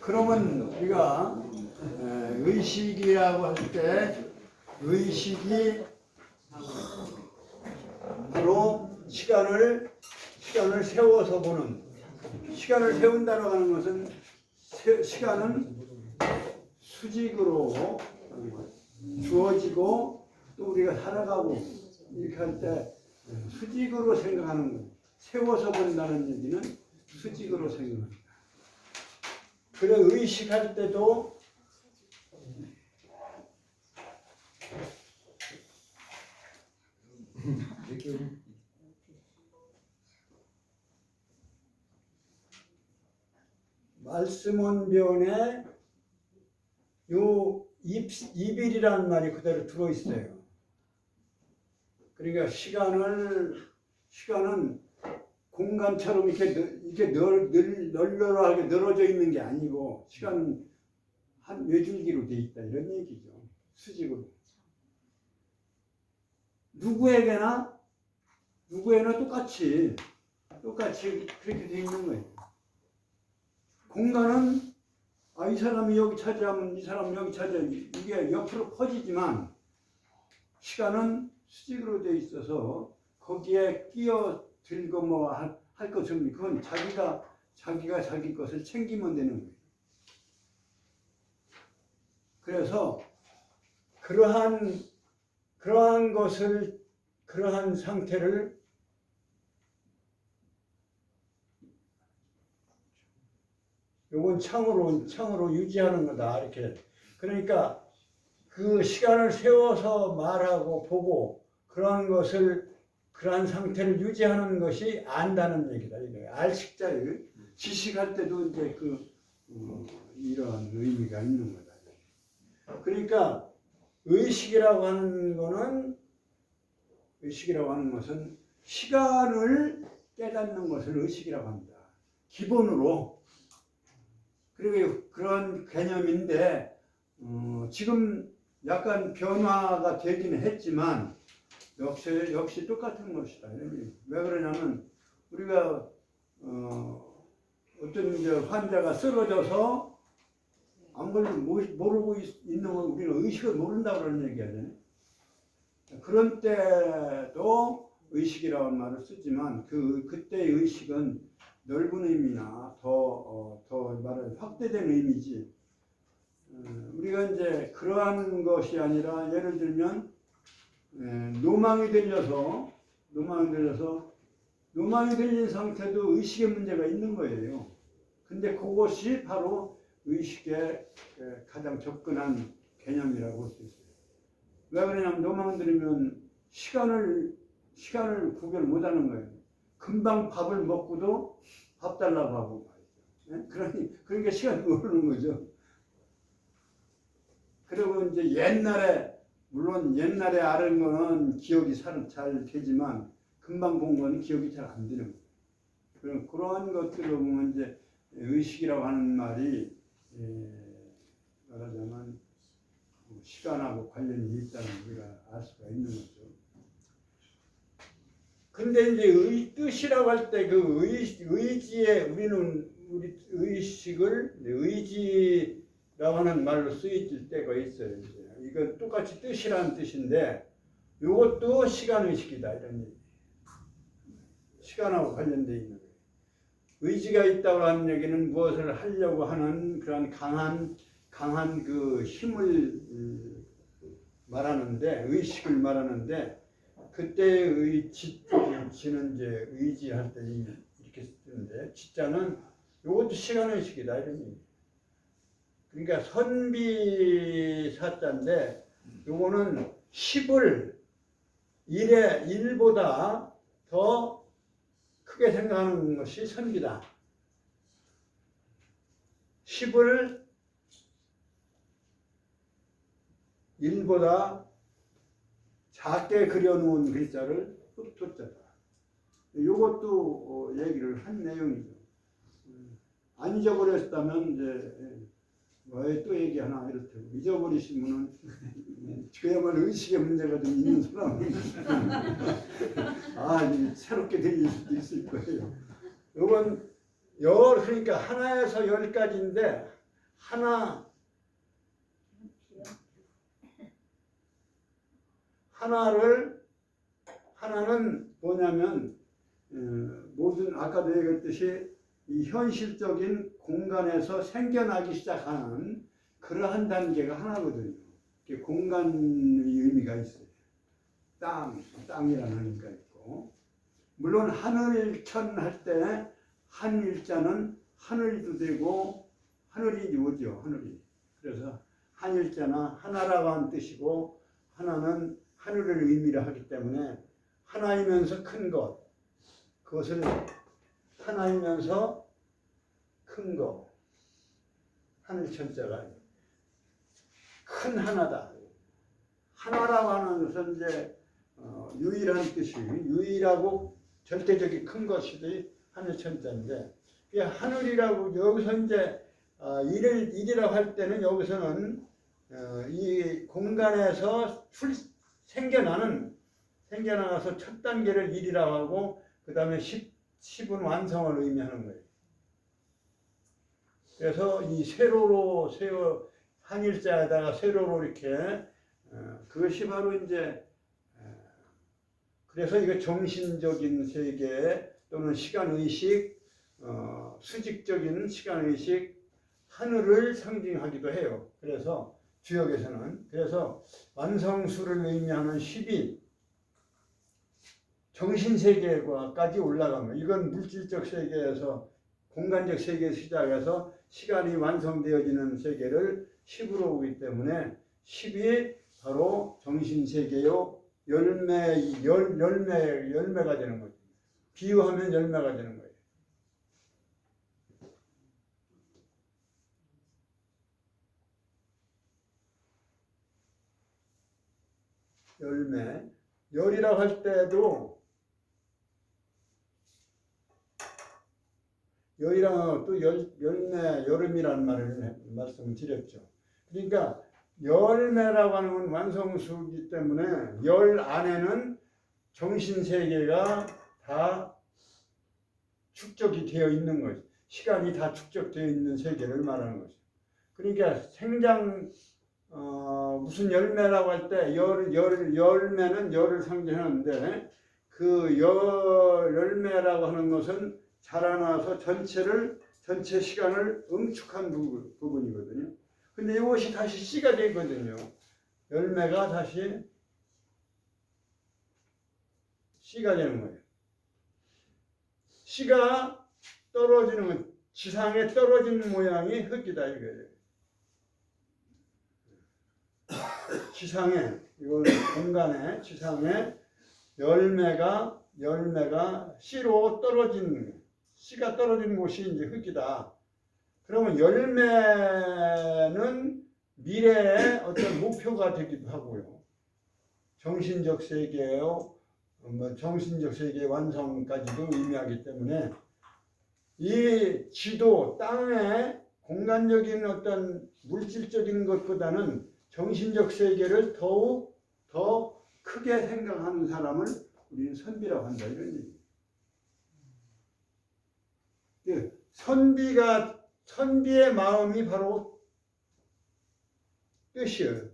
그러면 우리가 의식이라고 할 때 의식이 바로 시간을 세워서 보는, 시간을 세운다고 하는 것은 시간은 수직으로 주어지고 또 우리가 살아가고 이렇게 할 때 수직으로 생각하는 거예요. 세워서 본다는 얘기는 수직으로 생각합니다. 그래 의식할 때도 말씀원변에 요 입일이라는 말이 그대로 들어있어요. 그러니까 시간은 공간처럼 이렇게 널널하게 늘어져 있는 게 아니고 시간은 한 외줄기로 돼 있다 이런 얘기죠. 수직으로. 누구에게나 똑같이 그렇게 돼 있는 거예요. 공간은 이 사람이 여기 차지하면 이 사람이 여기 차지하면 이게 옆으로 퍼지지만 시간은 수직으로 돼 있어서 거기에 끼어들고 뭐 할 것은 그건 자기가 자기 것을 챙기면 되는 거예요. 그래서 그러한 상태를 요건 창으로 유지하는 거다 이렇게. 그러니까 그 시간을 세워서 말하고 보고 그러한 상태를 유지하는 것이 안다는 얘기다. 알식자를 지식할 때도 이제 이런 의미가 있는 거다. 그러니까 의식이라고 하는 것은 시간을 깨닫는 것을 의식이라고 합니다. 기본으로. 그리고 그런 개념인데 지금 약간 변화가 되긴 했지만 역시 똑같은 것이다. 왜 그러냐면 우리가 어떤 이제 환자가 쓰러져서 아무것도 모르고 있는 건 우리는 의식을 모른다고 그러는 얘기하잖아요. 그런 때도 의식이라는 말을 쓰지만 그때의 의식은 넓은 의미나 더 말을 확대된 의미지. 우리가 이제 그러한 것이 아니라 예를 들면 노망이 들린 상태도 의식의 문제가 있는 거예요. 근데 그것이 바로 의식의 가장 접근한 개념이라고 할 수 있어요. 왜 그러냐면 노망 들이면 시간을 구별 못하는 거예요. 금방 밥을 먹고도 밥 달라고 하고 말이죠. 그러니까 시간이 모르는 거죠. 그리고 이제 물론 옛날에 아는 거는 기억이 잘 되지만 금방 본 거는 기억이 잘 안 되는 거예요. 그러한 것들을 보면 이제 의식이라고 하는 말이 말하자면 시간하고 관련이 있다는 우리가 알 수가 있는 거죠. 근데 이제 뜻이라고 할 때 그 의지에 우리 의식을 의지라고 하는 말로 쓰여질 때가 있어요. 이거 똑같이 뜻이라는 뜻인데 이것도 시간의식이다 이런 얘기. 시간하고 관련되어 있는 거예요. 의지가 있다고 하는 얘기는 무엇을 하려고 하는 그런 강한 그 힘을 말하는데 의식을 말하는데 그때의 지는 이제 의지할 때 이렇게 쓰는데 지자는 이것도 시간의식이다 이런 얘기. 그러니까 선비사자인데 요거는 10을 1보다 더 크게 생각하는 것이 선비다. 10을 1보다 작게 그려놓은 글자를 흡토자다. 이것도 얘기를 한 내용이죠. 안 잊어버렸다면 이제 또 얘기하나 이렇다고 잊어버리시면은 그야말로 의식의 문제가 좀 있는 사람은 새롭게 들릴 수도 있을 거예요. 이건 그러니까 하나에서 10가지인데 하나는 뭐냐면 모든 아까도 얘기했듯이 이 현실적인 공간에서 생겨나기 시작하는 그러한 단계가 하나거든요. 공간의 의미가 있어요. 땅이라는 의미가 있고, 물론 하늘천 할 때 한일자는 하늘도 되고 하늘이 뭐죠? 하늘이. 그래서 한일자나 하나라고 하는 뜻이고 하나는 하늘을 의미를 하기 때문에 하나이면서 큰 것, 그것을 하나이면서 큰 것, 하늘천자가 큰 하나다. 하나라고 하는 것은 이제 유일한 뜻이 유일하고 절대적인 큰 것이 하늘천자인데, 하늘이라고 여기서 이제 일이라고 할 때는 여기서는 이 공간에서 생겨나서 첫 단계를 일이라고 하고 그 다음에 10은 완성을 의미하는 거예요. 그래서 이 세로로 한일자에다가 세로로 이렇게 그것이 바로 이제 그래서 이거 정신적인 세계 또는 시간의식, 수직적인 시간의식, 하늘을 상징하기도 해요. 그래서 주역에서는 그래서 완성수를 의미하는 10이 정신세계까지 올라가면 이건 물질적 세계에서 공간적 세계에서 시작해서 시간이 완성되어지는 세계를 10으로 보기 때문에 10이 바로 정신세계요 열매가 되는 거죠. 비유하면 열매가 되는 거예요. 열이라고 할 때도 열이랑 또 열매, 여름이라는 말씀을 드렸죠. 그러니까 열매라고 하는 건 완성수이기 때문에 열 안에는 정신세계가 다 축적이 되어 있는 거죠. 시간이 다 축적되어 있는 세계를 말하는 거죠. 그러니까 무슨 열매라고 할 때 열매는 열을 상징하는데 그 열매라고 하는 것은 자라나서 전체 시간을 응축한 부분이거든요. 근데 이것이 다시 씨가 되거든요. 열매가 다시 씨가 되는 거예요. 씨가 떨어지는 건 지상에 떨어지는 모양이 흙이다 이거예요. 지상에 이건 공간에 지상에 열매가 씨로 떨어지는 씨가 떨어지는 곳이 이제 흙이다. 그러면 열매는 미래의 어떤 목표가 되기도 하고요. 정신적 세계요, 정신적 세계의 완성까지도 의미하기 때문에 이 지도 땅의 공간적인 어떤 물질적인 것보다는 정신적 세계를 더욱 더 크게 생각하는 사람을 우리는 선비라고 한다 이런 얘기예요. 선비의 마음이 바로 뜻이에요.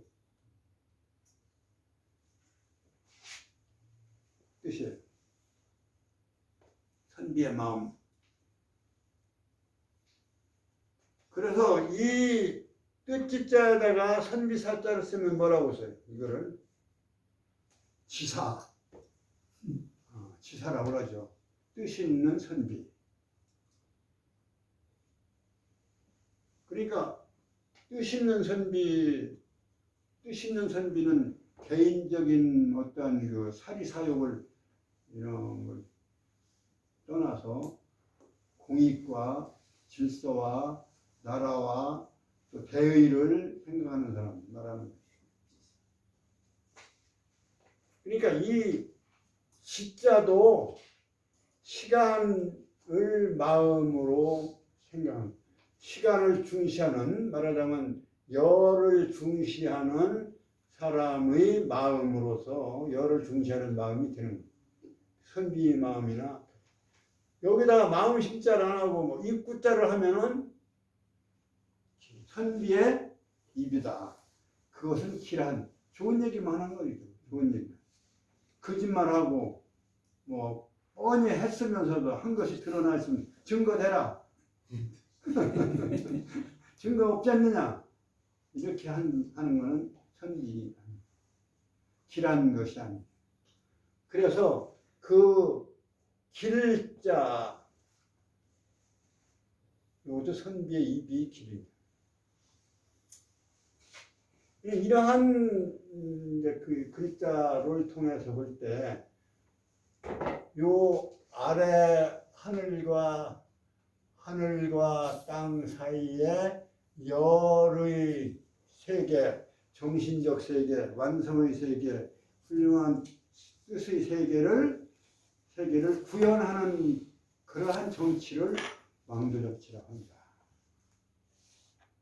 선비의 마음. 그래서 이 뜻지자에다가 선비사자를 쓰면 뭐라고 써요? 이거를 지사라고 그러죠. 뜻 있는 선비. 그러니까 뜻 있는 선비는 개인적인 어떤 그 사리사욕을 이런 걸 떠나서 공익과 질서와 나라와 또 대의를 생각하는 사람 말하는 거죠. 그러니까 이 시자도 시간을 마음으로 생각하는, 시간을 중시하는, 말하자면 열을 중시하는 사람의 마음으로서 열을 중시하는 마음이 되는 거예요. 선비의 마음이나 여기다가 마음 심자를 안 하고 뭐 입구자를 하면은 선비의 입이다. 그것은 기란. 좋은 얘기만 하는 거예요. 좋은 얘기. 거짓말하고 뭐 뻔히 했으면서도 한 것이 드러나 있으면 증거대라. 증거 없지 않느냐. 이렇게 하는 거는 선비. 기란 것이 아니에요. 그래서 그 길자, 이것도 선비의 입이 길입니다. 이러한 이제 그 글자를 통해서 볼 때, 요 아래 하늘과 땅 사이에 열의 세계, 정신적 세계, 완성의 세계, 훌륭한 뜻의 세계를 구현하는 그러한 정치를 왕도정치라고 합니다.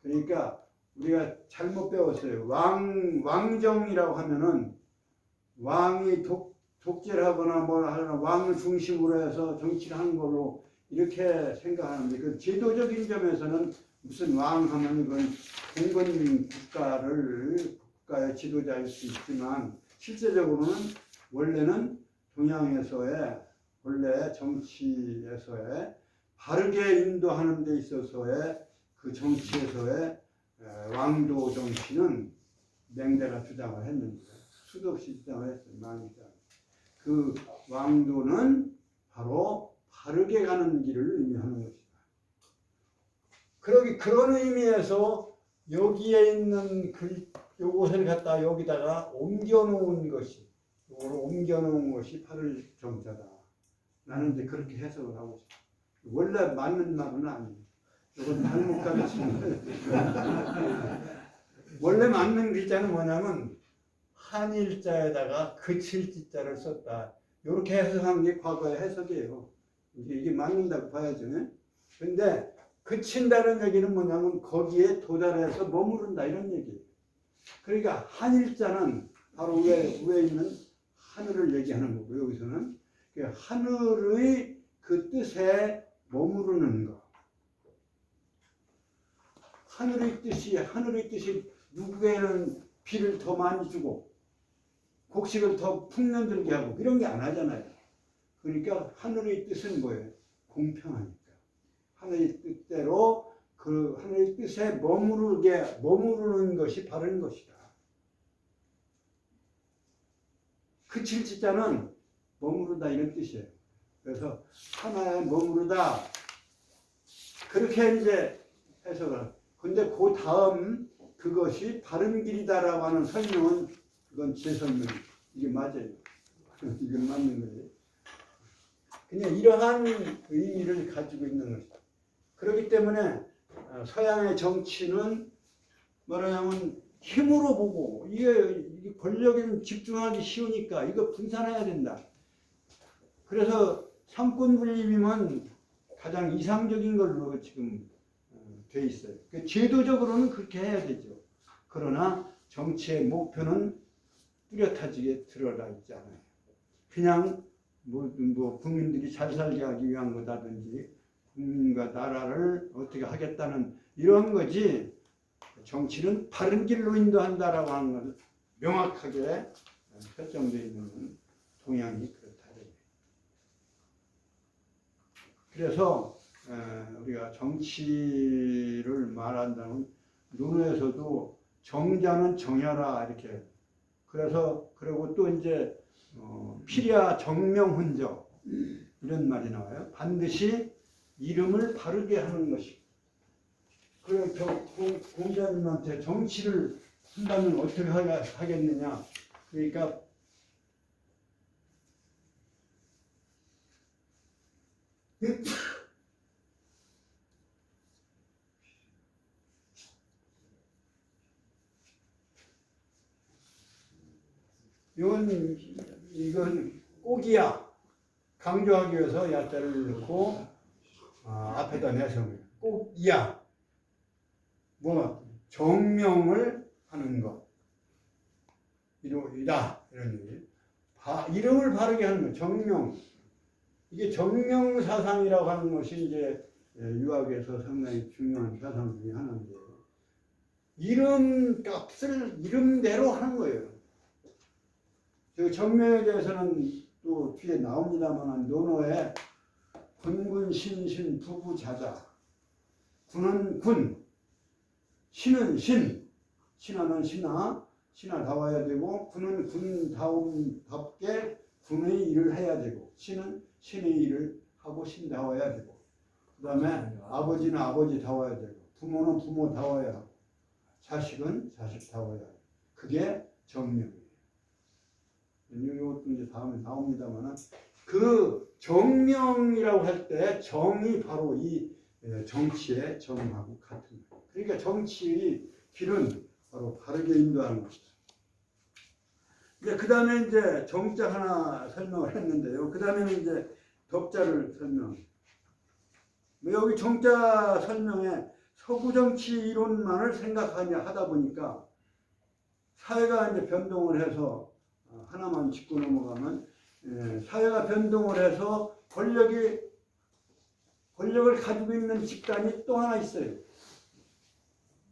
그러니까 우리가 잘못 배웠어요. 왕정이라고 하면은 왕이 독재를 하거나 뭐 하거나 왕을 중심으로 해서 정치를 하는 걸로 이렇게 생각하는데, 그 제도적인 점에서는 무슨 왕 하면 그건 봉건 국가의 지도자일 수 있지만, 실제적으로는 원래는 동양에서의 원래 정치에서의 바르게 인도하는 데 있어서의 그 정치에서의 왕도 정치는 맹대가 주장을 했는데, 수도 없이 주장을 했어요. 망이다. 그 왕도는 바로 바르게 가는 길을 의미하는 것이다. 그런 의미에서 여기에 있는 요것을 갖다 여기다가 옮겨놓은 것이, 요거를 옮겨놓은 것이 8을 정자다. 나는 이제 그렇게 해석을 하고 싶어. 원래 맞는 말은 아니에요. 이건 잘못 가르치는 거예요. 원래 맞는 글자는 뭐냐면 한일자에다가 그칠지자를 썼다. 이렇게 해석한 게 과거의 해석이에요. 이게 맞는다고 봐야죠. 근데 그친다는 얘기는 뭐냐면 거기에 도달해서 머무른다 이런 얘기예요. 그러니까 한일자는 바로 위에 있는 하늘을 얘기하는 거고, 여기서는 하늘의 그 뜻에 머무르는 것. 하늘의 뜻이 누구에는 비를 더 많이 주고 곡식을 더 풍년들게 하고 이런 게 안 하잖아요. 그러니까 하늘의 뜻은 뭐예요? 공평하니까. 하늘의 뜻대로 그 하늘의 뜻에 머무르는 것이 바른 것이다. 그칠지자는 머무르다 이런 뜻이에요. 그래서 하나에 머무르다 그렇게 이제 해석을. 근데 그 다음 그것이 바른 길이다라고 하는 설명은 그건 제 설명. 이게 맞아요. 이건 맞는 거예요. 그냥 이러한 의미를 가지고 있는 것이다. 그렇기 때문에 서양의 정치는 뭐냐면 힘으로 보고 이게 권력에 집중하기 쉬우니까 이거 분산해야 된다. 그래서 삼권 분립이면 가장 이상적인 걸로 지금 돼 있어요. 제도적으로는 그렇게 해야 되죠. 그러나 정치의 목표는 뚜렷하게 드러나 있지 않아요. 그냥 뭐 국민들이 잘 살게 하기 위한 거다든지 국민과 나라를 어떻게 하겠다는 이런 거지, 정치는 바른 길로 인도한다라고 하는 건 명확하게 설정되어 있는 동양이 그렇다. 그래서 우리가 정치를 말한다면 논어에서도 정자는 정야라 이렇게. 그래서 그리고 또 이제 필야 정명훈저 이런 말이 나와요. 반드시 이름을 바르게 하는 것이. 그래서 공자님한테 정치를 한다면 어떻게 하겠느냐. 그러니까 이건 꼭이야. 강조하기 위해서 야자를 넣고 앞에다 내세워요. 꼭이야. 뭐 정명을 하는 것. 이다 이런 얘기. 이름을 바르게 하는 것. 정명. 이게 정명사상이라고 하는 것이 이제 유학에서 상당히 중요한 사상 중에 하나인데 이름값을 이름대로 하는 거예요. 그 정명에 대해서는 또 뒤에 나옵니다만 논어에 군군 신신 부부자자 군은 군 신은 신 신하는 신하다워야 되고 군은 군다움답게 군의 일을 해야 되고 신은 신의 일을 하고 신다워야 되고 그 다음에 아버지는 아버지다워야 되고 부모는 부모다워야 하고 자식은 자식다워야 하고 그게 정명이에요. 이것도 이제 다음에 나옵니다만 그 정명이라고 할 때 정이 바로 이 정치의 정하고 같은 거예요. 그러니까 정치의 길은 바로 바르게 인도하는 것이다. 그 다음에 이제 정자 하나 설명을 했는데요. 그 다음에는 이제 덕자를 설명. 여기 정자 설명에 서구 정치 이론만을 생각하냐 하다 보니까 사회가 이제 변동을 해서 하나만 짚고 넘어가면 사회가 변동을 해서 권력을 가지고 있는 집단이 또 하나 있어요.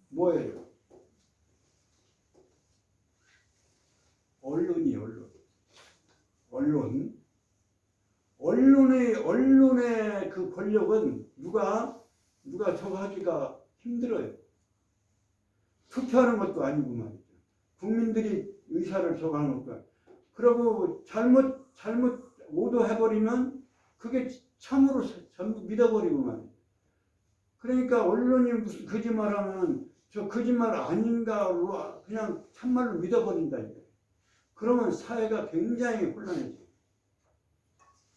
뭐예요? 언론이에요. 언론의 그 권력은 누가 저거 하기가 힘들어요. 투표하는 것도 아니고 말이죠. 국민들이 의사를 정하는 것도 아니고. 그러고 잘못 오도해버리면 그게 참으로 전부 믿어버리고 말이죠. 그러니까 언론이 무슨 거짓말하면 저 거짓말 아닌가로 그냥 참말로 믿어버린다. 그러면 사회가 굉장히 혼란해져요.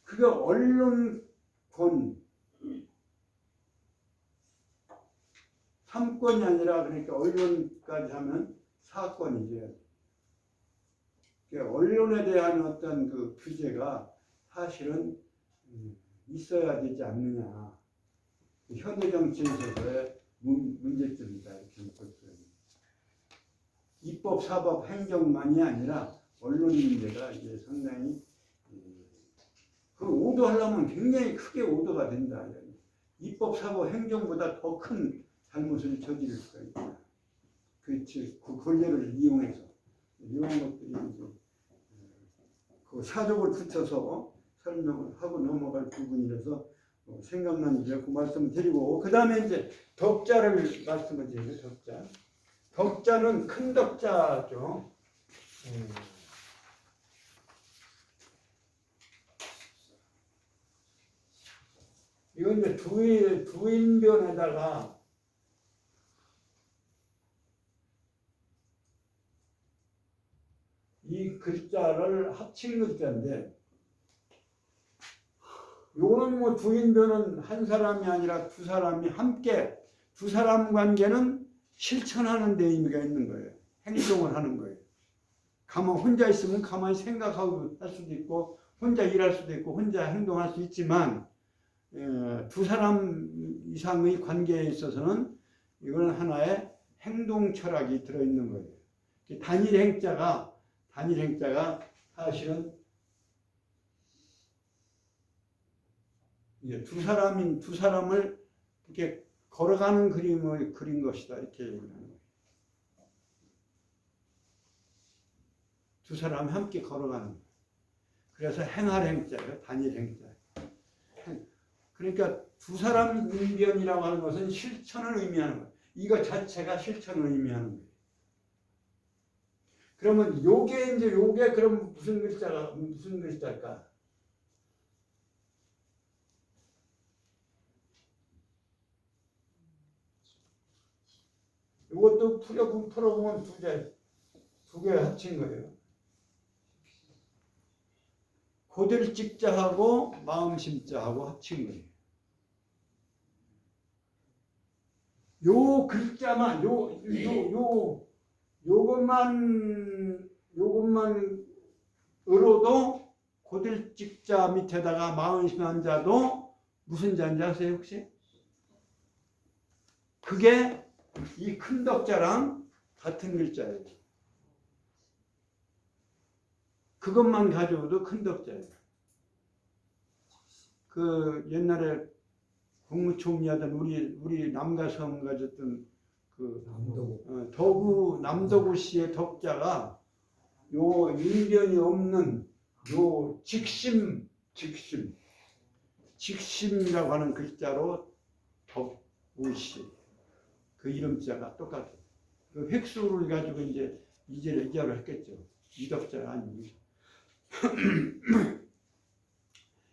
그게 언론권 3권이 아니라 그러니까 언론까지 하면 4권이죠. 언론에 대한 어떤 그 규제가 사실은 있어야 되지 않느냐. 현대 정치에서의 문제점이다. 이렇게 볼거예요. 입법, 사법, 행정만이 아니라 언론 문제가 이제 상당히 그 오도하려면 굉장히 크게 오도가 된다. 입법, 사법, 행정보다 더 큰 잘못을 저지를 수가 있다. 그 권력을 이용해서 이런 것들이 이제 그 사족을 붙여서 설명을 하고 넘어갈 부분이라서 생각난 이제 그 말씀을 드리고 그 다음에 이제 덕자를 말씀을 드려요. 덕자는 큰 덕자죠. 이건 이제 두인변에다가 이 글자를 합친 글자인데 요거는 뭐 두인변은 한 사람이 아니라 두 사람이 함께 두 사람 관계는 실천하는 데 의미가 있는 거예요. 행동을 하는 거예요. 가만 혼자 있으면 가만히 생각하고 할 수도 있고 혼자 일할 수도 있고 혼자 행동할 수 있지만 두 사람 이상의 관계에 있어서는 이건 하나의 행동 철학이 들어있는 거예요. 단일 행자가 사실은 두 사람을 이렇게 걸어가는 그림을 그린 것이다. 이렇게 얘기하는 거예요. 두 사람이 함께 걸어가는 거예요. 그래서 행할 행자예요. 단일 행자. 그러니까 두 사람 인변이라고 하는 것은 실천을 의미하는 거예요. 이거 자체가 실천을 의미하는 거예요. 그러면 요게 그럼 무슨 글자일까? 이것도 풀어보면 두 개 합친 거예요. 고들직자하고 마음심자하고 합친 거예요. 요 글자만 요것만으로도 고들직자 밑에다가 마음심한 자도 무슨 자인지 아세요 혹시? 그게 이 큰 덕자랑 같은 글자예요. 그것만 가져도 큰 덕자예요. 그 옛날에 국무총리하던 우리 남가성 가졌던 그 덕우 남덕우 씨의 덕자가 요 인변이 없는 요 직심이라고 하는 글자로 덕우 씨 그 이름자가 똑같아요. 그 획수를 가지고 이제 이자를 했겠죠. 이덕자가 아니고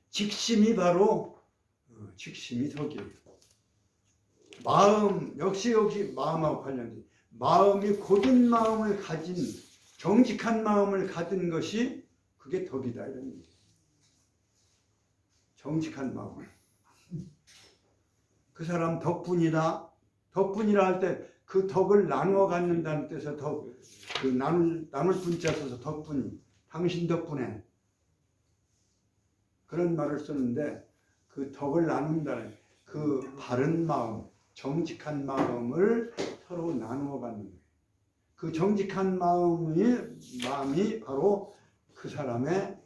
직심이 바로 직심이 덕이에요. 마음 역시 마음하고 관련된 마음이 고든 마음을 가진 정직한 마음을 가진 것이 그게 덕이다 이런 얘기예요. 정직한 마음. 그 사람 덕분이다. 덕분이라 할 때 그 덕을 나누어 갖는다는 뜻에서 그 나눌 분자 써서 덕분이 당신 덕분에 그런 말을 쓰는데 그 덕을 나눈다는 그 바른 마음, 정직한 마음을 서로 나누어 갖는 거예요. 그 정직한 마음이 바로 그 사람의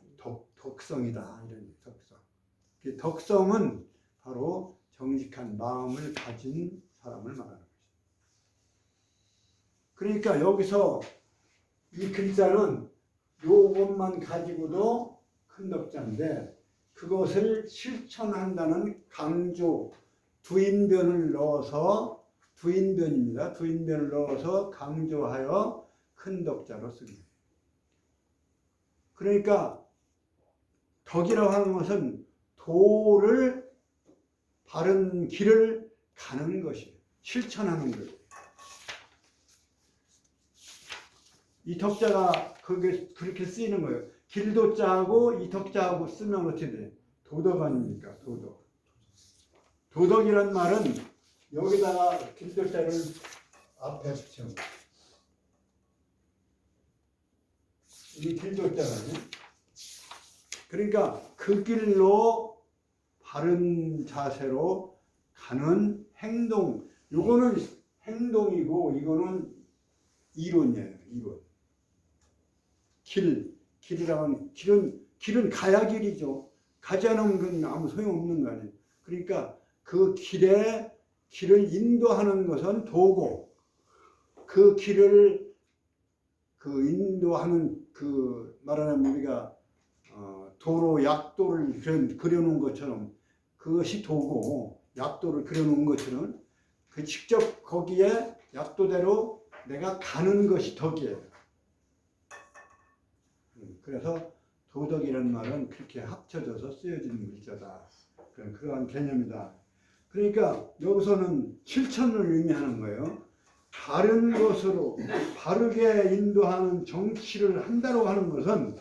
덕성이다. 이런 덕성. 그 덕성은 바로 정직한 마음을 가진 사람을 말하는 거죠. 그러니까 여기서 이 글자는 요것만 가지고도 큰 덕자인데 그것을 실천한다는 강조, 두인변을 넣어서 두인변입니다. 두인변을 넣어서 강조하여 큰 덕자로 씁니다. 그러니까 덕이라고 하는 것은 도를 바른 길을 가는 것이에요. 실천하는 거예요. 이 덕자가 그렇게 쓰이는 거예요. 길도자하고 이 덕자하고 쓰면 어떻게 돼? 도덕 아닙니까? 도덕. 도덕이란 말은 여기다가 길도자를 앞에 붙여. 이 길도자는 그러니까 그 길로 바른 자세로 가는 행동. 이거는 행동이고 이거는 이론이에요. 이론. 길이라면 길은 가야 길이죠. 가지 않으면 그건 아무 소용없는 거 아니에요. 그러니까 그 길을 인도하는 것은 도고 그 길을 인도하는 말하는 우리가 도로 약도를 그려놓은 것처럼 그것이 도고 약도를 그려놓은 것처럼 그 직접 거기에 약도대로 내가 가는 것이 덕이에요. 그래서 도덕이라는 말은 그렇게 합쳐져서 쓰여지는 글자다. 그러한 개념이다. 그러니까 여기서는 실천을 의미하는 거예요. 다른 것으로 바르게 인도하는 정치를 한다고 하는 것은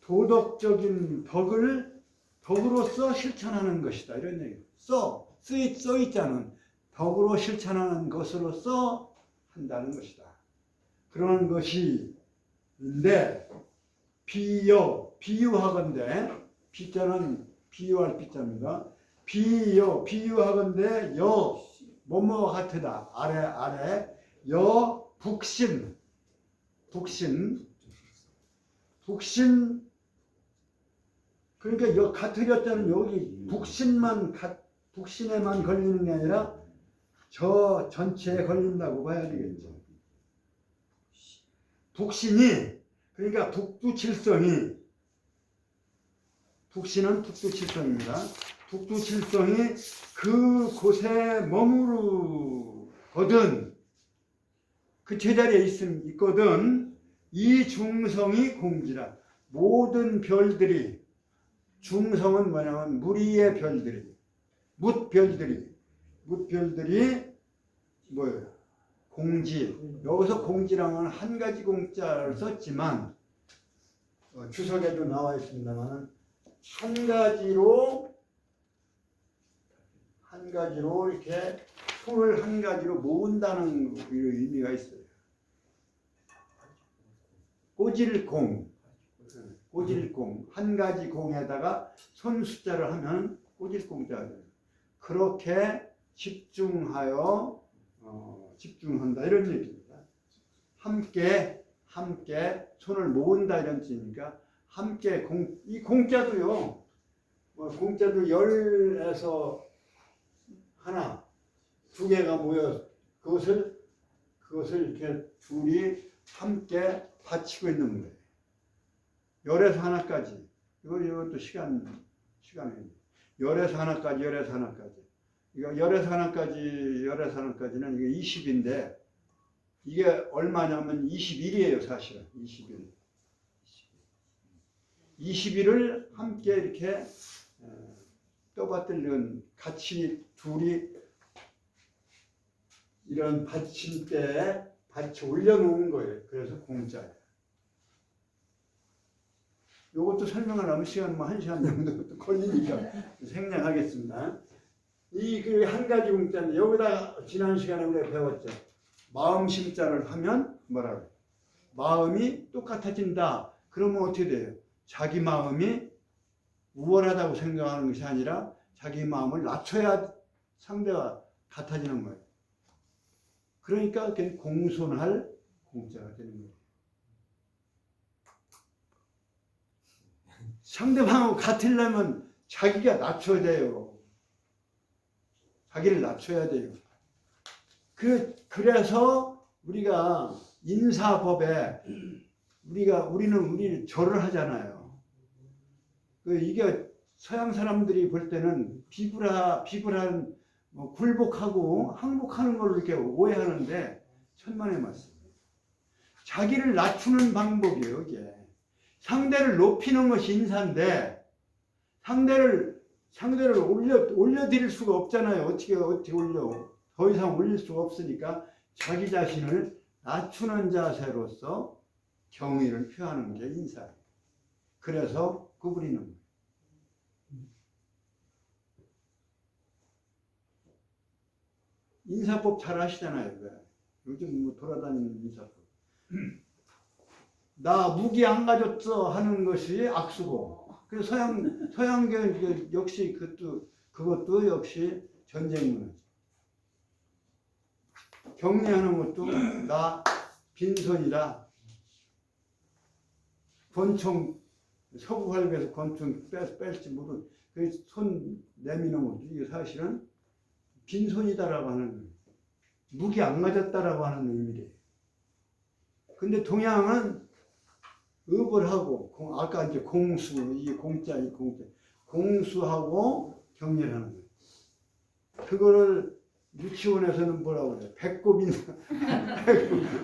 도덕적인 덕으로서 실천하는 것이다. 이런 얘기예요. 써 있자는 덕으로 실천하는 것으로서 한다는 것이다. 그런 것이인데 비유하건대 비자는 비유할 비자입니다. 비유하건대 뭐뭐와 같으다. 아래 북신 그러니까 같으렸다는 여기 북신에만 걸리는 게 아니라 저 전체에 걸린다고 봐야 되겠죠. 북신이 그러니까 북두칠성이 북신은 북두칠성입니다. 북두칠성이 그 곳에 머무르거든 그 제자리에 있거든 이 중성이 공지라. 모든 별들이 중성은 뭐냐면 무리의 별들이 묻별들이 뭐예요? 공지. 여기서 공지랑은 한 가지 공자를 썼지만 주석에도 나와 있습니다만 한 가지로 이렇게 풀을 한 가지로 모은다는 의미가 있어요. 꼬질공 한 가지 공에다가 손 숫자를 하면 꼬질공자가 돼요. 그렇게 집중한다 이런 얘기입니다. 함께 손을 모은다 이런 뜻이니까 함께 이 공자도요 공짜도 10에서 하나, 2개가 모여 그것을 이렇게 둘이 함께 바치고 있는 거예요. 10에서 하나까지. 이것도 시간이 10에서 하나까지. 이거 10에서 하나까지는 이게 20인데 이게 얼마냐면 21이에요, 사실은. 21을 함께 이렇게 떠받들는 같이 둘이 이런 받침대에 받쳐 올려놓은 거예요. 그래서 공짜예요. 이것도 설명하려면 시간 1시간 정도 걸리니까 생략하겠습니다. 이 한 가지 공짜인데 여기다 지난 시간에 우리가 배웠죠. 마음 심자를 하면 뭐라고? 마음이 똑같아진다. 그러면 어떻게 돼요? 자기 마음이 우월하다고 생각하는 것이 아니라 자기 마음을 낮춰야 상대가 같아지는 거예요. 그러니까 공손할 공짜가 되는 거예요. 상대방하고 같으려면 자기가 낮춰야 돼요. 자기를 낮춰야 돼요. 그래서 우리가 인사법에 우리는 절을 하잖아요. 이게 서양 사람들이 볼 때는 비굴한 굴복하고 항복하는 걸로 이렇게 오해하는데 천만의 말씀. 자기를 낮추는 방법이에요, 이게. 상대를 높이는 것이 인사인데 상대를 올려드릴 수가 없잖아요. 어떻게 올려? 더 이상 올릴 수가 없으니까 자기 자신을 낮추는 자세로서 경의를 표하는 게 인사예요. 그래서 구부리는 거예요. 인사법 잘 아시잖아요. 요즘 돌아다니는 인사법. 나 무기 안 가졌어 하는 것이 악수고. 그래서 서양계 역시 그것도 역시 전쟁 문화죠. 격려하는 것도 나 빈손이다. 권총 서구 활구에서 권총 뺄지 모르 손 내미는 것도 이게 사실은 빈손이다라고 하는 무기 안 가졌다라고 하는 의미래요. 근데 동양은 업을 하고 아까 이제 공수 이 공짜 공수하고 격려를 하는 거예요. 그거를 유치원에서는 뭐라고 그래요?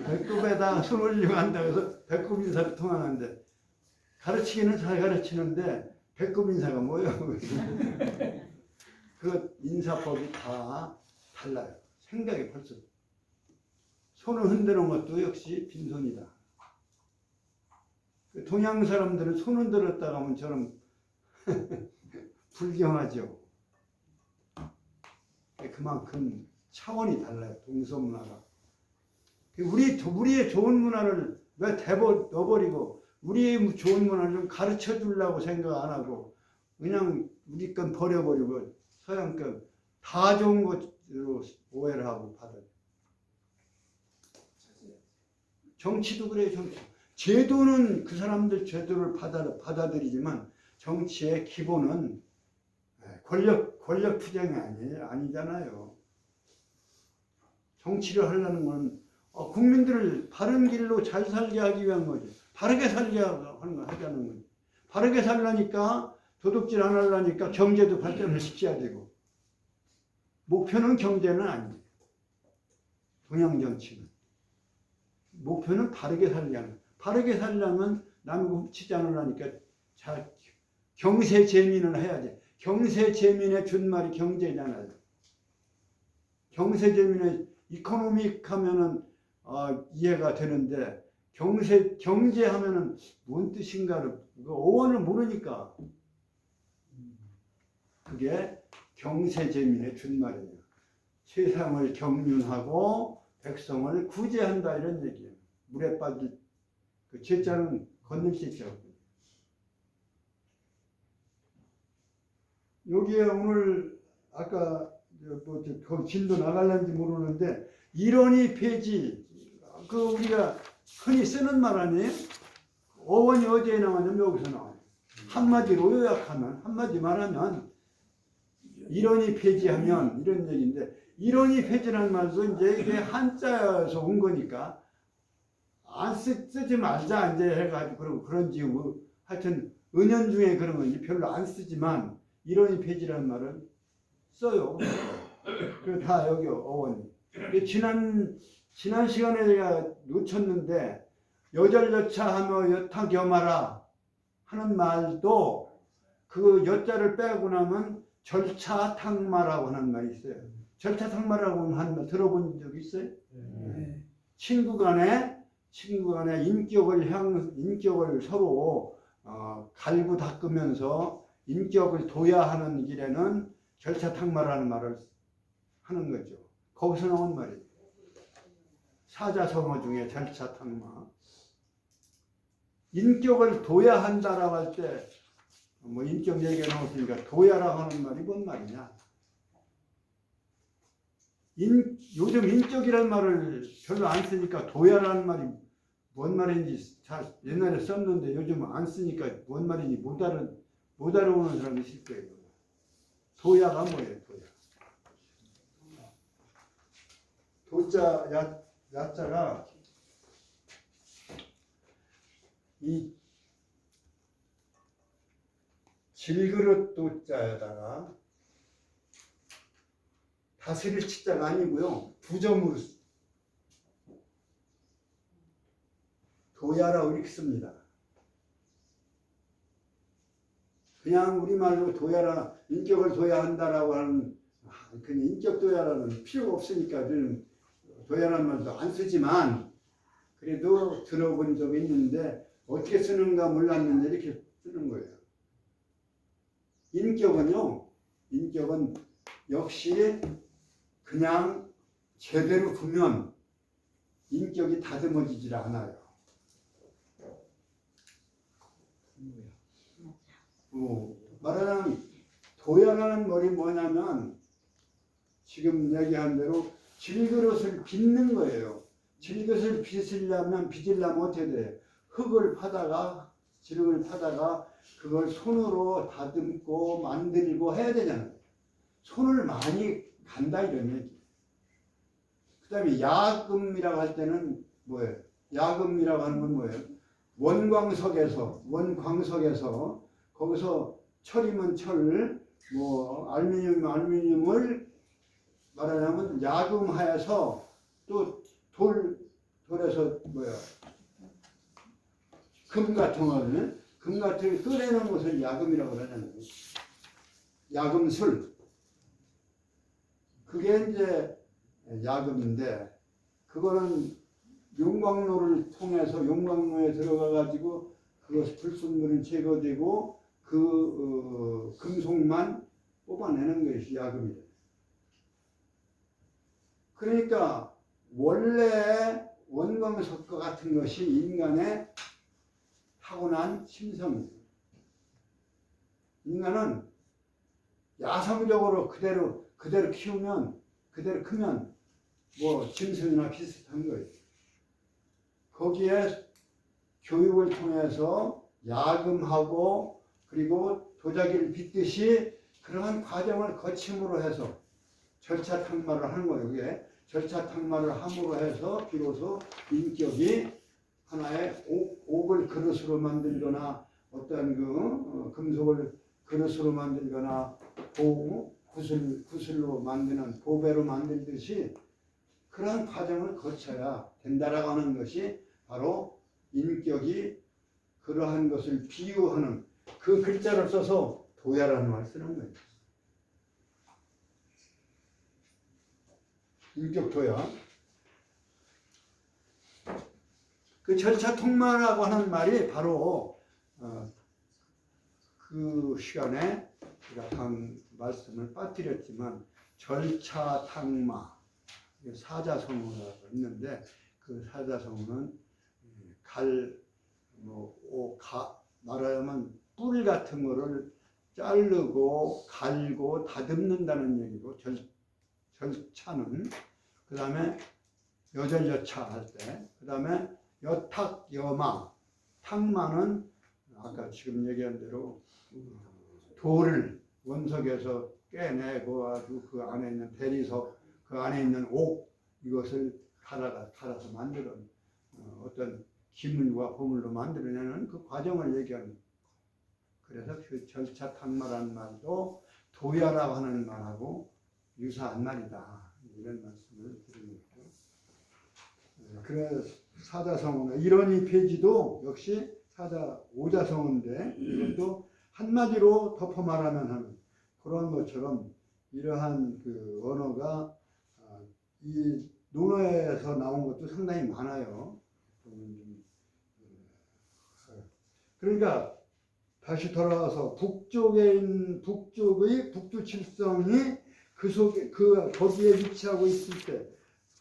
배꼽에다 손 올리고 한다고 해서 배꼽 인사를 통하는데 가르치기는 잘 가르치는데 배꼽 인사가 뭐예요? 그 인사법이 다 달라요. 생각이 벌써. 손을 흔드는 것도 역시 빈손이다. 동양 사람들은 손 흔들었다가 하면 저는 불경하죠. 그만큼 차원이 달라요. 동서 문화가. 우리의 좋은 문화를 왜 넣어버리고 우리의 좋은 문화를 좀 가르쳐 주려고 생각 안 하고 그냥 우리 건 버려버리고 서양 건 다 좋은 것으로 오해를 하고 받아요. 정치도 그래요. 정치. 제도는 그 사람들 제도를 받아들이지만 정치의 기본은 권력 투쟁이 아니잖아요. 정치를 하려는 건 국민들을 바른 길로 잘 살게 하기 위한 거지. 바르게 살게 하자는 거지. 바르게 살려니까 도둑질 안 하려니까 경제도 발전을 시켜야 되고 목표는 경제는 아니에요. 동양 정치는. 목표는 바르게 살게 하는 거예요. 바르게 살려면 남을 훔치지 않으려니까 경세재민을 해야지. 경세재민의 준말이 경제잖아요. 경세재민의 이코노믹 하면은 이해가 되는데 경제 하면은 뭔 뜻인가를 어원을 모르니까 그게 경세재민의 준말이에요. 세상을 경륜하고 백성을 구제한다 이런 얘기예요. 물에 빠질 그 제자는 걷는 제자고. 여기에 오늘 아까 그 진도 나갈는지 모르는데 이론이 폐지 우리가 흔히 쓰는 말 아니에요? 어원이 어디에 나왔냐면 여기서 나와요. 한마디로 요약하면, 한마디 말하면 일원이 폐지하면 이런 얘기인데, 일원이 폐지라는 말도 이제 이게 한자에서 온 거니까 안 쓰지 말자 이제 해가지고 그런지 하여튼 은연중에 그런 건 별로 안 쓰지만 일원이 폐지라는 말은 써요. 그 다 여기 어원이. 지난 시간에 제가 놓쳤는데 여절여차하며 여타겸하라 하는 말도 그 여자를 빼고 나면 절차탕마라고 하는 말이 있어요. 절차탕마라고 하는 말 들어본 적 있어요? 네. 친구 간에 인격을 서로 갈고 닦으면서 인격을 도야하는 길에는 절차탕마라는 말을 하는 거죠. 거기서 나온 말이에요. 사자성어 중에 절차탕마. 인격을 도야한다라고 할 때 뭐 인격 얘기가 나왔으니까 도야라고 하는 말이 뭔 말이냐? 요즘 인격이라는 말을 별로 안 쓰니까 도야라는 말이 뭔 말인지 잘 옛날에 썼는데 요즘 안 쓰니까 뭔 말인지 못 알아보는 사람이 있을 거예요. 도야가 뭐예요? 도자 야자가 이 질그릇 도자에다가 다스릴 치자가 아니고요. 부점으로 도야라고 이렇게 씁니다. 그냥 우리말로 도야라, 인격을 도야한다라고 하는 그 인격 도야라는 필요가 없으니까 저는 도야라는 말도 안 쓰지만 그래도 들어본 적이 있는데 어떻게 쓰는가 몰랐는데 이렇게 쓰는 거예요. 인격은 역시 그냥 제대로 두면 인격이 다듬어지질 않아요. 말하자면 도야라는 말이 뭐냐면 지금 얘기한 대로 질그릇을 빚는 거예요. 질그릇을 빚으려면 어떻게 돼요? 흙을 파다가 지름을 파다가 그걸 손으로 다듬고 만들고 해야 되잖아요. 손을 많이 간다 이런 얘기. 그 다음에 야금이라고 할 때는 뭐예요? 야금이라고 하는 건 뭐예요? 원광석에서 거기서 철이면 철, 뭐 알루미늄을 말하자면 야금하여서 또 돌에서 뭐야? 금 같은 걸 끓여놓은 것을 야금이라고 하잖아요. 야금술. 그게 이제 야금인데 그거는 용광로를 통해서 용광로에 들어가가지고 그것이 불순물은 제거되고 그 금속만 뽑아내는 것이 야금이에요. 그러니까 원래 원광석과 같은 것이 인간의 타고난 심성이에요. 인간은 야성적으로 그대로 키우면 그대로 크면 뭐 짐승이나 비슷한 거예요. 거기에 교육을 통해서 야금하고 그리고 도자기를 빚듯이 그러한 과정을 거침으로 해서 절차탕마를 하는 거예요. 이게 절차탕마를 함으로 해서 비로소 인격이 하나의 옥을 그릇으로 만들거나 어떤 금속을 그릇으로 만들거나 구슬로 만드는 보배로 만들듯이 그런 과정을 거쳐야 된다라고 하는 것이 바로 인격이 그러한 것을 비유하는 그 글자를 써서 도야라는 말을 쓰는 거예요. 인격 도야. 그 절차통마라고 하는 말이 바로 그 시간에 제가 말씀을 빠뜨렸지만 절차탕마 사자성어가 있는데 그 사자성어는 말하자면 뿔 같은 거를 자르고 갈고 다듬는다는 얘기고 절차는 그 다음에 여절여차 할 때 그 다음에 여탁여마 탕마는 아까 지금 얘기한 대로 돌을 원석에서 깨내고 아주 그 안에 있는 대리석, 그 안에 있는 옥, 이것을 갈아서 만드는 어떤 기물과 보물로 만들어내는 그 과정을 얘기하는. 그래서 그 절차탄마라는 말도 도야라고 하는 말하고 유사한 말이다, 이런 말씀을 드리는 거죠. 그래서 사자성어 이론이 페이지도 역시 오자성어인데, 이것도 한마디로 덮어 말하면 하는 그런 것처럼 이러한 그 언어가 이 논어에서 나온 것도 상당히 많아요. 그러니까 다시 돌아와서 북쪽의 북두칠성이 거기에 위치하고 있을 때,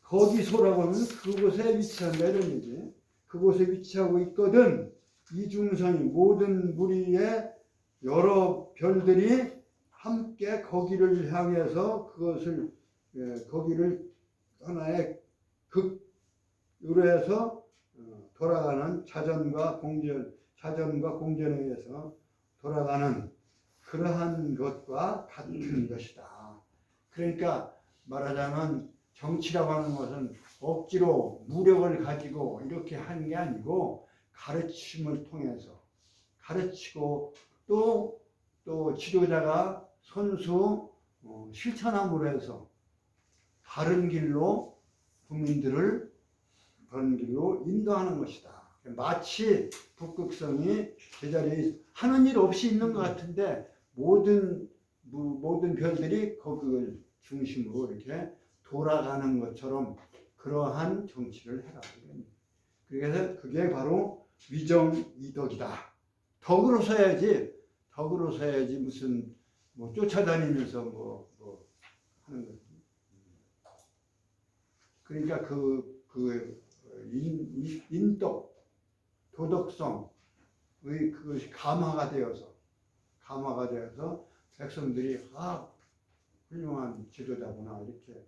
거기소라고 하면 그곳에 위치한다 이런 얘기. 그곳에 위치하고 있거든. 이중성이 모든 무리의 여러 별들이 함께 거기를 향해서 거기를 하나의 극으로 해서 돌아가는 자전과 공전에 의해서 돌아가는 그러한 것과 같은 것이다. 그러니까 말하자면 정치라고 하는 것은 억지로 무력을 가지고 이렇게 하는 게 아니고, 가르침을 통해서 가르치고 또 지도자가 선수 실천함으로 해서 바른 길로 국민들을 바른 길로 인도하는 것이다. 마치 북극성이 제자리에 하는 일 없이 있는 것 같은데 모든 별들이 거기를 중심으로 이렇게 돌아가는 것처럼 그러한 정치를 해라. 그래서 그게 바로 위정이덕이다. 덕으로 서야지 무슨 쫓아다니면서 하는 거지. 그러니까 인덕, 도덕성의 그것이 감화가 되어서 백성들이 훌륭한 지도자구나 이렇게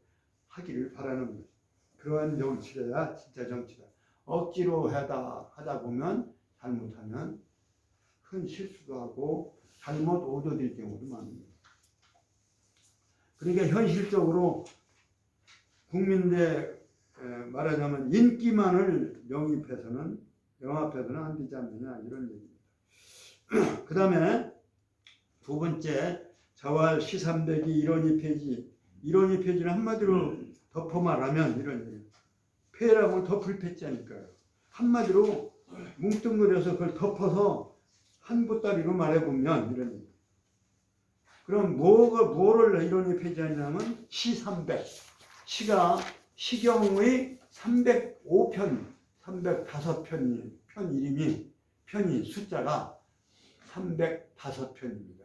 하기를 바라는 거죠. 그러한 정치가 진짜 정치다. 억지로 하다 보면 잘못하면 큰 실수도 하고 잘못 오도될 경우도 많습니다. 그러니까 현실적으로 국민들 말하자면 인기만을 영합해서는 안 되지 않느냐 이런 얘기입니다. 그 다음에 두 번째 자왈 시삼백이 이론이 폐지는 한마디로 덮어 말하면 이런 얘기예요. 폐라고는 덮을 폐자니까요. 한마디로 뭉뚱그려서 그걸 덮어서 한 보따리로 말해보면 이런 얘기예요. 그럼 뭐를 이론이 폐지하냐면 시삼백, 시가 시경의 305편, 305편 편이 숫자가 305편입니다.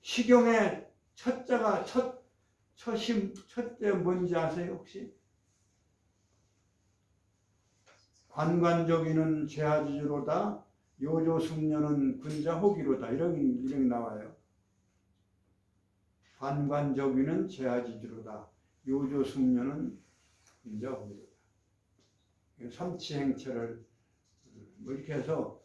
시경의 첫자가 첫째 뭔지 아세요 혹시? 관관적이는 제하지주로다, 요조숙녀는 군자호기로다 이런 나와요. 관관적이는 제하지주로다, 요조숙녀는 군자호기로다. 삼치행체를 이렇게 해서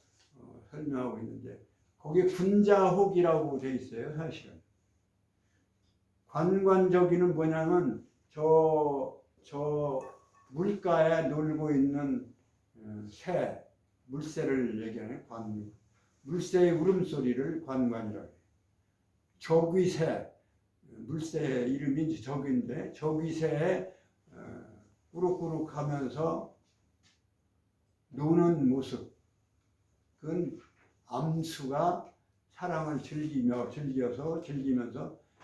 설명하고 있는데, 거기에 군자호기라고 되어 있어요. 사실은 관관적이는 뭐냐면 저 물가에 놀고 있는 새, 물새를 얘기하는 물새의 울음소리를 관관이라고 해요. 저귀새, 물새의 이름이 저귀인데 저귀새의 꾸룩꾸룩 하면서 노는 모습, 그건 암수가 사랑을 즐기면서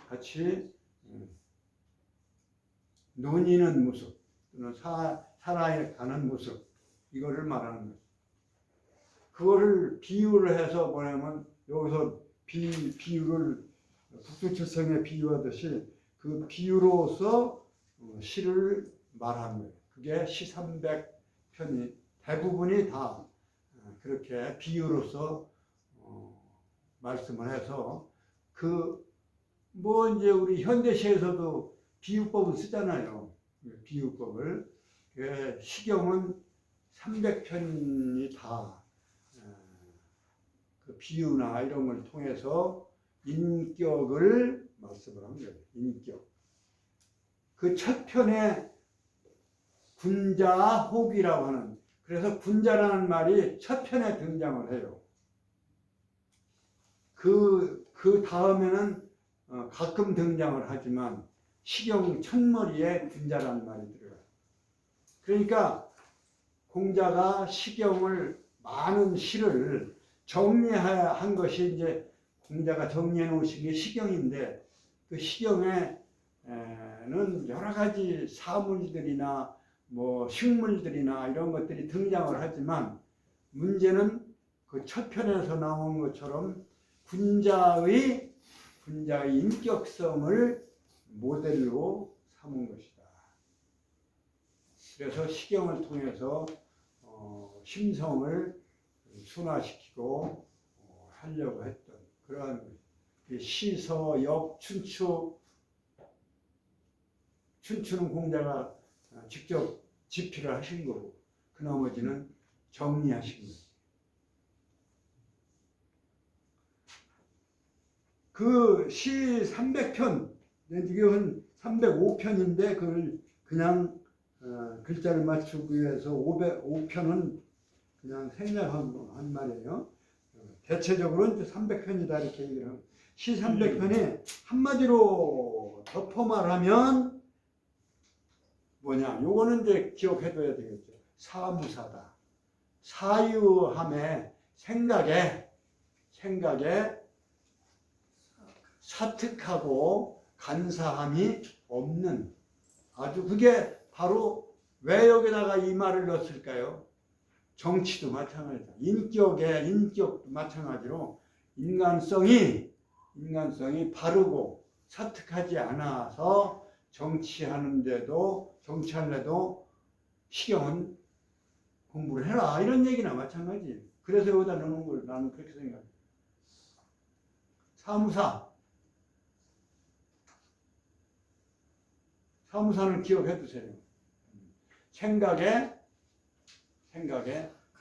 같이 논이는 모습, 또는 살아가는 모습, 이거를 말하는 거예요. 그거를 비유를 해서 뭐냐면 여기서 비유를 북두칠성에 비유하듯이 그 비유로서 시를 말하는 거예요. 그게 시300편이 대부분이 다 그렇게 비유로서 말씀을 해서 이제 우리 현대시에서도 비유법을 쓰잖아요. 비유법을. 시경은 300편이 다 그 비유나 이런 걸 통해서 인격을 말씀을 한 거예요. 인격. 그 첫 편에 군자호비라고 하는, 그래서 군자라는 말이 첫 편에 등장을 해요. 그 다음에는 가끔 등장을 하지만 시경 첫머리에 군자라는 말이 들어가요. 그러니까 공자가 시경을, 많은 시를 정리한 것이 이제 공자가 정리해 놓으신 게 시경인데, 그 시경에는 여러 가지 사물들이나 뭐 식물들이나 이런 것들이 등장을 하지만, 문제는 그 첫 편에서 나온 것처럼 군자의 인격성을 모델로 삼은 것이다. 그래서 시경을 통해서 심성을 순화시키고 하려고 했던 그러한 시서, 역, 춘추는 공자가 직접 집필을 하신 거고, 그 나머지는 정리하신 거예요. 그 시 300편, 이건 305편인데 그걸 그냥 글자를 맞추기 위해서 5편은 그냥 생략한 말이에요. 대체적으로는 300편이다 이렇게 얘기를 합니다. 시 300편이 한마디로 덮어 말하면 뭐냐? 요거는 이제 기억해둬야 되겠죠. 사무사다. 사유함에 생각에 사특하고 간사함이 없는, 아주 그게 바로 왜 여기다가 이 말을 넣었을까요? 정치도 마찬가지다. 인격도 마찬가지로 인간성이 바르고 사특하지 않아서 정치하는데도 시경은 공부를 해라 이런 얘기나 마찬가지. 그래서 여기다 넣는 걸 나는 그렇게 생각해. 사무사는 기억해 두세요. 생각에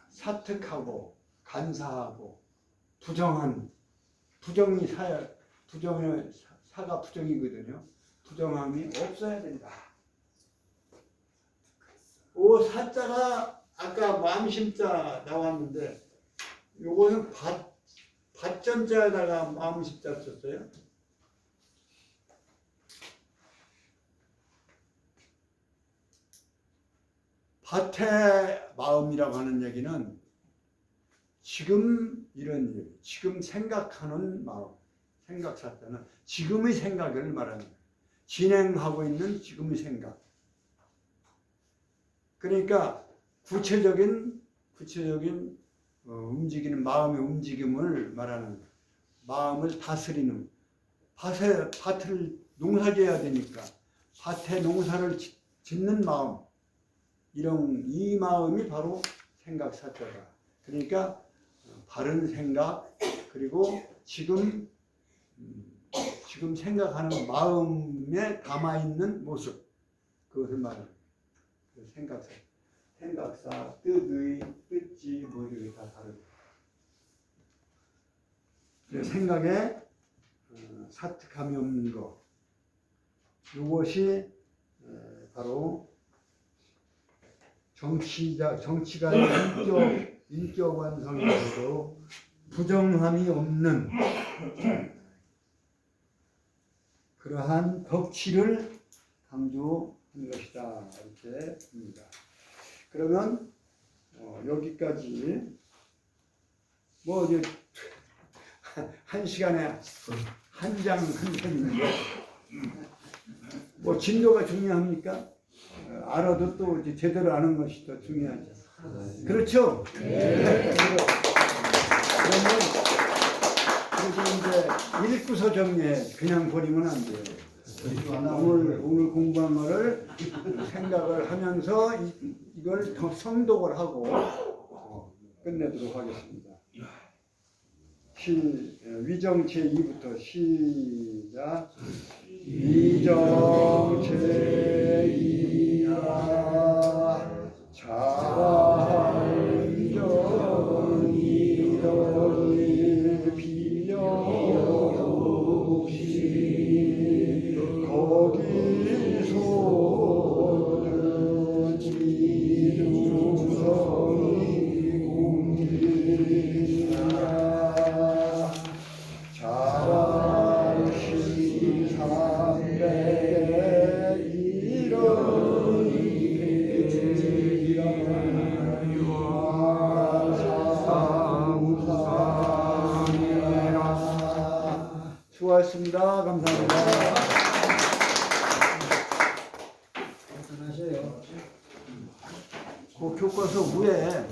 사특하고 간사하고 부정이 사가 부정이거든요. 부정함이 없어야 된다. 사자가 아까 마음심자 나왔는데 요거는 밭전자에다가 마음심자 썼어요. 밭의 마음이라고 하는 얘기는 지금 이런 일, 지금 생각하는 마음, 생각사자는 지금의 생각을 말하는 거예요. 진행하고 있는 지금의 생각. 그러니까 구체적인 움직이는 마음의 움직임을 말하는 거예요. 마음을 다스리는, 밭을 농사지어야 되니까 밭에 농사를 짓는 마음, 이 마음이 바로 생각사자다. 그러니까 바른 생각, 그리고 지금 생각하는 마음에 담아있는 모습, 그것을 말하는 거예요. 생각사, 뜻지, 뭐 이렇게 다 다르죠. 생각에 사특함이 없는 것, 이것이 바로 정치가의 인격 완성에서도 부정함이 없는 그러한 덕치를 강조한 것이다 이렇게 봅니다. 그러면 여기까지 뭐 이제 한 시간에 한 장 한 편인데 뭐 진도가 중요합니까? 알아도 또 이제 제대로 아는 것이 더 중요하죠. 그렇죠? 네. 그러면 이제 읽고서 정리해. 그냥 버리면 안 돼요. 오늘 공부한 거를 생각을 하면서 이걸 더 성독을 하고 끝내도록 하겠습니다. 위정 제2부터 시작. 위정 제2가 자 묶어서 위에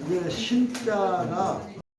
이제 신자가